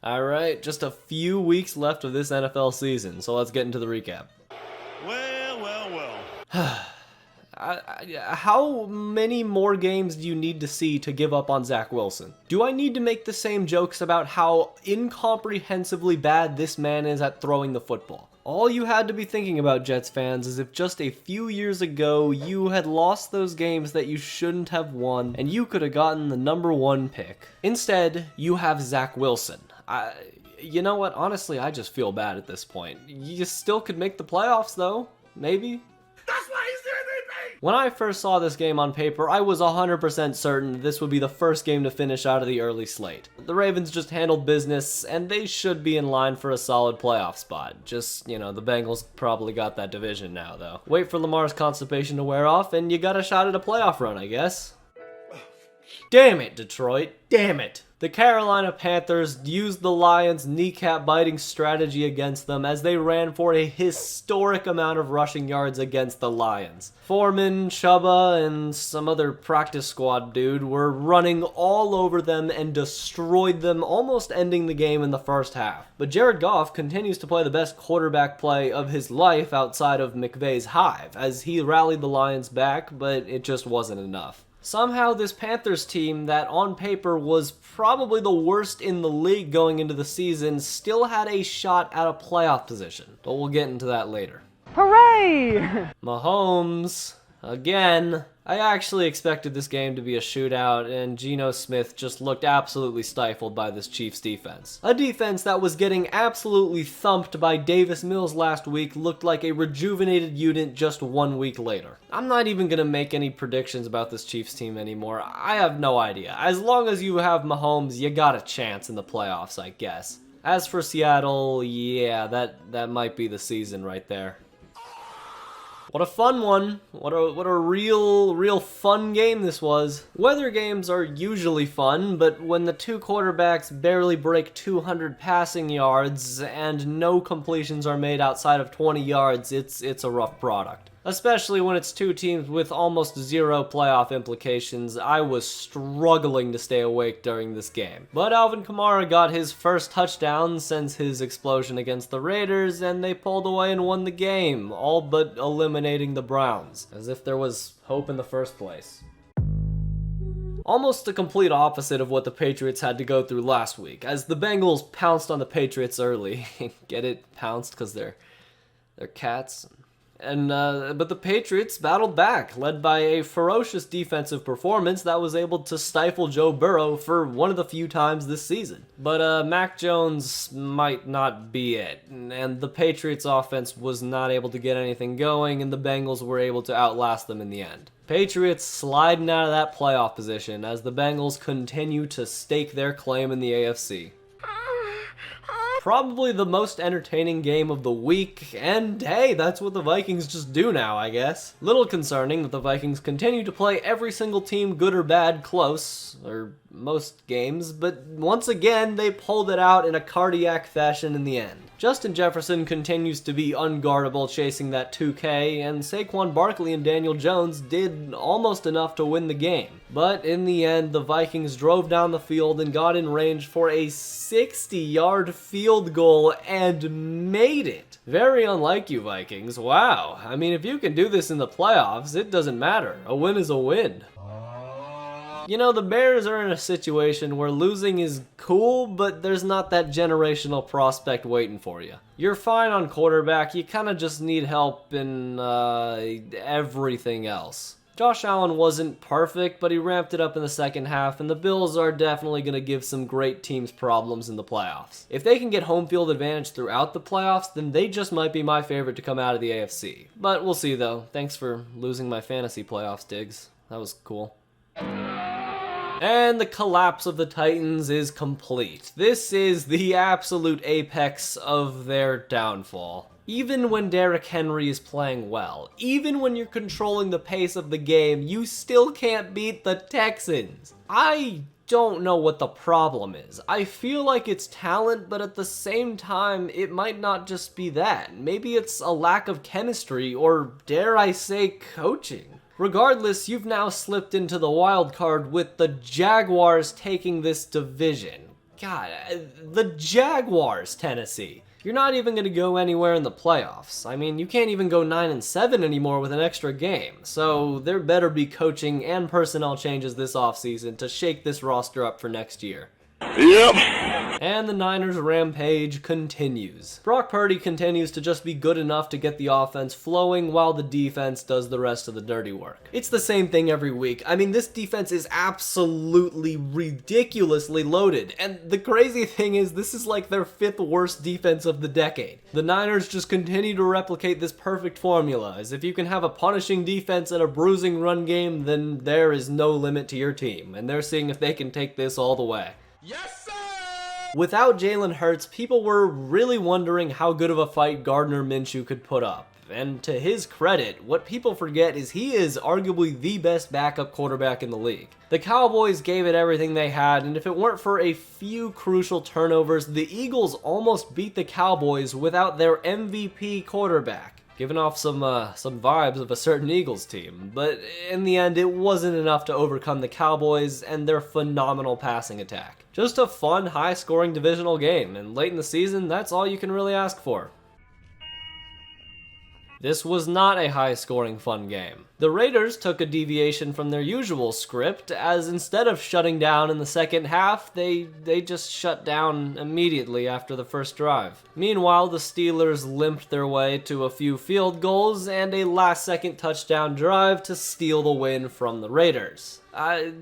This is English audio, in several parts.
Alright, just a few weeks left of this NFL season, so let's get into the recap. Well. How many more games do you need to see to give up on Zach Wilson? Do I need to make the same jokes about how incomprehensibly bad this man is at throwing the football? All you had to be thinking about, Jets fans, is if just a few years ago you had lost those games that you shouldn't have won and you could have gotten the #1 pick. Instead, you have Zach Wilson. You know what? Honestly, I just feel bad at this point. You still could make the playoffs, though. Maybe. That's why he's the MVP! When I first saw this game on paper, I was 100% certain this would be the first game to finish out of the early slate. The Ravens just handled business, and they should be in line for a solid playoff spot. Just, the Bengals probably got that division now, though. Wait for Lamar's constipation to wear off, and you got a shot at a playoff run, I guess. Damn it, Detroit. Damn it. The Carolina Panthers used the Lions' kneecap-biting strategy against them as they ran for a historic amount of rushing yards against the Lions. Foreman, Chuba, and some other practice squad dude were running all over them and destroyed them, almost ending the game in the first half. But Jared Goff continues to play the best quarterback play of his life outside of McVay's hive, as he rallied the Lions back, but it just wasn't enough. Somehow this Panthers team that on paper was probably the worst in the league going into the season still had a shot at a playoff position, but we'll get into that later. Hooray! Mahomes, again. I actually expected this game to be a shootout, and Geno Smith just looked absolutely stifled by this Chiefs defense. A defense that was getting absolutely thumped by Davis Mills last week looked like a rejuvenated unit just 1 week later. I'm not even going to make any predictions about this Chiefs team anymore. I have no idea. As long as you have Mahomes, you got a chance in the playoffs, I guess. As for Seattle, yeah, that might be the season right there. What a fun one. What a real fun game this was. Weather games are usually fun, but when the two quarterbacks barely break 200 passing yards and no completions are made outside of 20 yards, it's a rough product. Especially when it's two teams with almost zero playoff implications. I was struggling to stay awake during this game. But Alvin Kamara got his first touchdown since his explosion against the Raiders, and they pulled away and won the game, all but eliminating the Browns, as if there was hope in the first place. Almost the complete opposite of what the Patriots had to go through last week, as the Bengals pounced on the Patriots early. Get it? Pounced because they're cats. But the Patriots battled back, led by a ferocious defensive performance that was able to stifle Joe Burrow for one of the few times this season. But Mac Jones might not be it, and the Patriots offense was not able to get anything going, and the Bengals were able to outlast them in the end. Patriots sliding out of that playoff position as the Bengals continue to stake their claim in the AFC. Probably the most entertaining game of the week, and hey, that's what the Vikings just do now, I guess. Little concerning that the Vikings continue to play every single team, good or bad, close, or most games, but once again, they pulled it out in a cardiac fashion in the end. Justin Jefferson continues to be unguardable chasing that 2K, and Saquon Barkley and Daniel Jones did almost enough to win the game. But in the end, the Vikings drove down the field and got in range for a 60-yard field goal and made it. Very unlike you, Vikings. Wow. I mean, if you can do this in the playoffs, it doesn't matter. A win is a win. You know, the Bears are in a situation where losing is cool, but there's not that generational prospect waiting for you. You're fine on quarterback, you kind of just need help in everything else. Josh Allen wasn't perfect, but he ramped it up in the second half, and the Bills are definitely going to give some great teams problems in the playoffs. If they can get home field advantage throughout the playoffs, then they just might be my favorite to come out of the AFC. But we'll see though. Thanks for losing my fantasy playoffs, Diggs. That was cool. And the collapse of the Titans is complete. This is the absolute apex of their downfall. Even when Derrick Henry is playing well, even when you're controlling the pace of the game, you still can't beat the Texans. I don't know what the problem is. I feel like it's talent, but at the same time, it might not just be that. Maybe it's a lack of chemistry, or dare I say, coaching. Regardless, you've now slipped into the wild card with the Jaguars taking this division. God, the Jaguars, Tennessee. You're not even going to go anywhere in the playoffs. I mean, you can't even go 9-7 anymore with an extra game. So there better be coaching and personnel changes this offseason to shake this roster up for next year. Yep. And the Niners' rampage continues. Brock Purdy continues to just be good enough to get the offense flowing while the defense does the rest of the dirty work. It's the same thing every week. I mean, this defense is absolutely ridiculously loaded. And the crazy thing is, this is like their 5th worst defense of the decade. The Niners just continue to replicate this perfect formula, as if you can have a punishing defense and a bruising run game, then there is no limit to your team. And they're seeing if they can take this all the way. Yes, sir! Without Jalen Hurts, people were really wondering how good of a fight Gardner Minshew could put up. And to his credit, what people forget is he is arguably the best backup quarterback in the league. The Cowboys gave it everything they had, and if it weren't for a few crucial turnovers, the Eagles almost beat the Cowboys without their MVP quarterback. Giving off some vibes of a certain Eagles team, but in the end, it wasn't enough to overcome the Cowboys and their phenomenal passing attack. Just a fun, high-scoring divisional game, and late in the season, that's all you can really ask for. This was not a high-scoring fun game. The Raiders took a deviation from their usual script, as instead of shutting down in the second half, they just shut down immediately after the first drive. Meanwhile, the Steelers limped their way to a few field goals and a last-second touchdown drive to steal the win from the Raiders.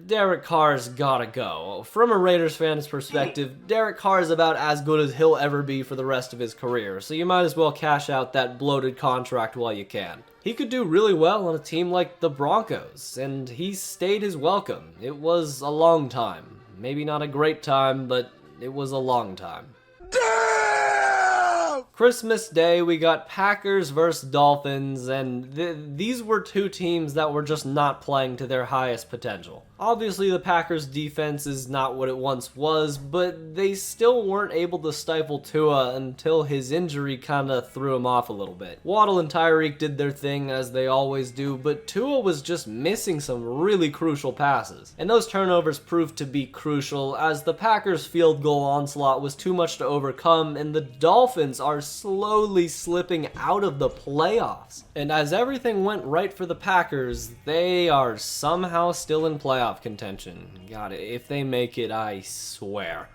Derek Carr's gotta go. From a Raiders fan's perspective, Derek Carr is about as good as he'll ever be for the rest of his career, so you might as well cash out that bloated contract while you can. He could do really well on a team like the Broncos, and he stayed his welcome. It was a long time. Maybe not a great time, but it was a long time. Christmas Day, we got Packers versus Dolphins, and these were two teams that were just not playing to their highest potential. Obviously, the Packers' defense is not what it once was, but they still weren't able to stifle Tua until his injury kinda threw him off a little bit. Waddle and Tyreek did their thing, as they always do, but Tua was just missing some really crucial passes. And those turnovers proved to be crucial, as the Packers' field goal onslaught was too much to overcome, and the Dolphins are slowly slipping out of the playoffs. And as everything went right for the Packers, they are somehow still in playoff contention. God, if they make it, I swear.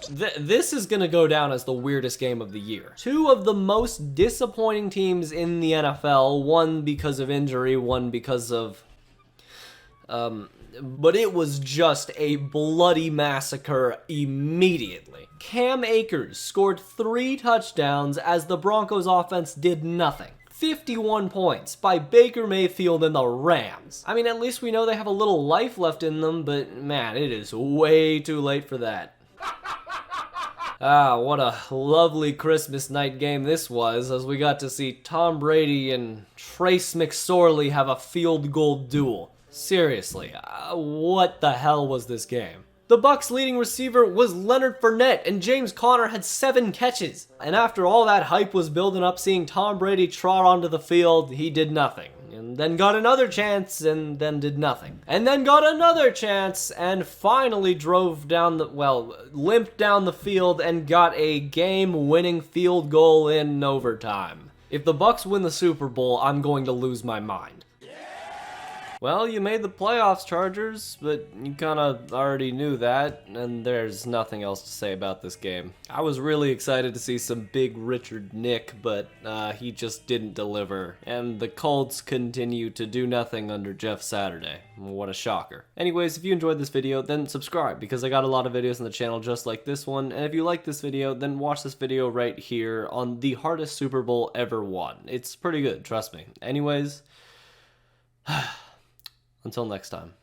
This is going to go down as the weirdest game of the year. Two of the most disappointing teams in the NFL, one because of injury, one because of... but it was just a bloody massacre immediately. Cam Akers scored 3 touchdowns as the Broncos offense did nothing. 51 points by Baker Mayfield and the Rams. I mean, at least we know they have a little life left in them, but man, it is way too late for that. What a lovely Christmas night game this was, as we got to see Tom Brady and Trace McSorley have a field goal duel. Seriously, what the hell was this game? The Bucs' leading receiver was Leonard Fournette, and James Conner had 7 catches. And after all that hype was building up, seeing Tom Brady trot onto the field, he did nothing. And then got another chance, and then did nothing. And then got another chance, and finally limped down the field and got a game-winning field goal in overtime. If the Bucs win the Super Bowl, I'm going to lose my mind. Well, you made the playoffs, Chargers, but you kinda already knew that, and there's nothing else to say about this game. I was really excited to see some big Richard Nick, but he just didn't deliver, and the Colts continue to do nothing under Jeff Saturday. What a shocker. Anyways, if you enjoyed this video, then subscribe, because I got a lot of videos on the channel just like this one, and if you like this video, then watch this video right here on the hardest Super Bowl ever won. It's pretty good, trust me. Anyways... Until next time.